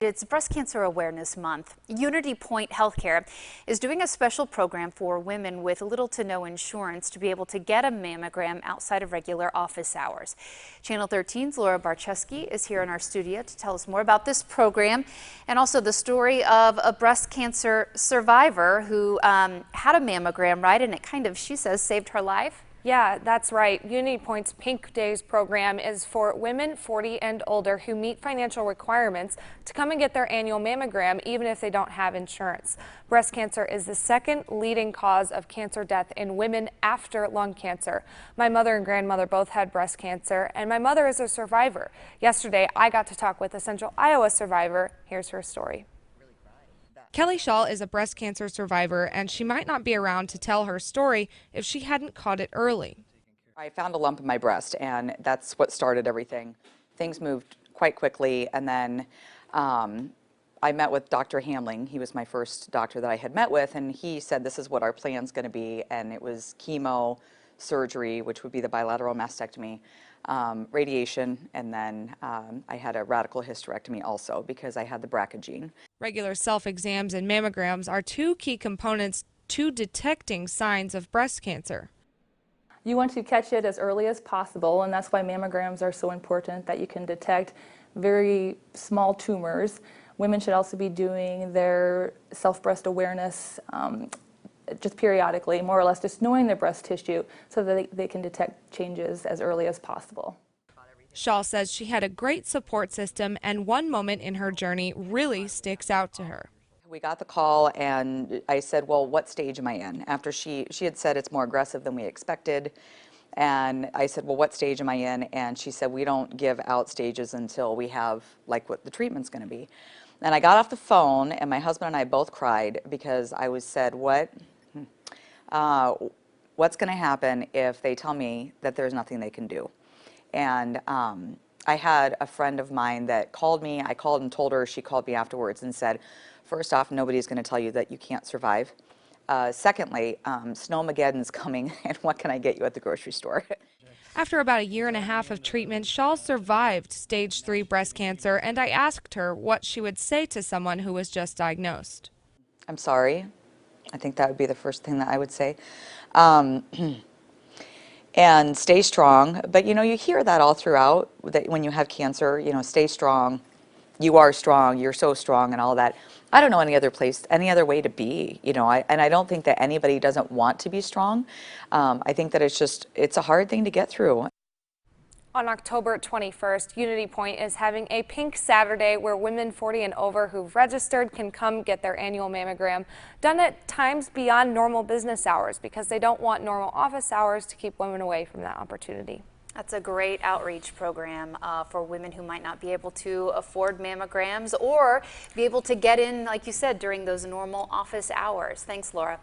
It's Breast Cancer Awareness Month. UnityPoint Healthcare is doing a special program for women with little to no insurance to be able to get a mammogram outside of regular office hours. Channel 13's Daly Barczewski is here in our studio to tell us more about this program and also the story of a breast cancer survivor who had a mammogram, right? And it kind of, she says, saved her life. Yeah, that's right. UnityPoint's Pink Days program is for women 40 and older who meet financial requirements to come and get their annual mammogram even if they don't have insurance. Breast cancer is the second leading cause of cancer death in women after lung cancer. My mother and grandmother both had breast cancer, and my mother is a survivor. Yesterday, I got to talk with a Central Iowa survivor. Here's her story. Kelly Schall is a breast cancer survivor, and she might not be around to tell her story if she hadn't caught it early. I found a lump in my breast, and that's what started everything. Things moved quite quickly, and then I met with Dr. Hamling. He was my first doctor that I had met with, and he said this is what our plan's going to be, and it was chemo, surgery, which would be the bilateral mastectomy, radiation, and then I had a radical hysterectomy also because I had the BRCA gene. Regular self-exams and mammograms are two key components to detecting signs of breast cancer. You want to catch it as early as possible, and that's why mammograms are so important, that you can detect very small tumors. Women should also be doing their self-breast awareness just periodically, more or less just knowing their breast tissue so that they can detect changes as early as possible. Schall says she had a great support system, and one moment in her journey really sticks out to her. We got the call, and I said, well, what stage am I in? After she had said it's more aggressive than we expected, and I said, well, what stage am I in? And she said, we don't give out stages until we have like what the treatment's going to be. And I got off the phone, and my husband and I both cried because I said, what's going to happen if they tell me that there's nothing they can do? And I had a friend of mine that called me. I called and told her. She called me afterwards and said, first off, nobody's going to tell you that you can't survive. Secondly, Snowmageddon's coming, and what can I get you at the grocery store? After about a year and a half of treatment, Schall survived stage 3 breast cancer, and I asked her what she would say to someone who was just diagnosed. I'm sorry. I think that would be the first thing that I would say. And stay strong. But, you know, you hear that all throughout, that when you have cancer, you know, stay strong. You are strong. You're so strong and all that. I don't know any other place, any other way to be, you know, and I don't think that anybody doesn't want to be strong. I think that it's a hard thing to get through. On October 21st, UnityPoint is having a Pink Saturday where women 40 and over who've registered can come get their annual mammogram done at times beyond normal business hours because they don't want normal office hours to keep women away from that opportunity. That's a great outreach program for women who might not be able to afford mammograms or be able to get in, like you said, during those normal office hours. Thanks, Laura.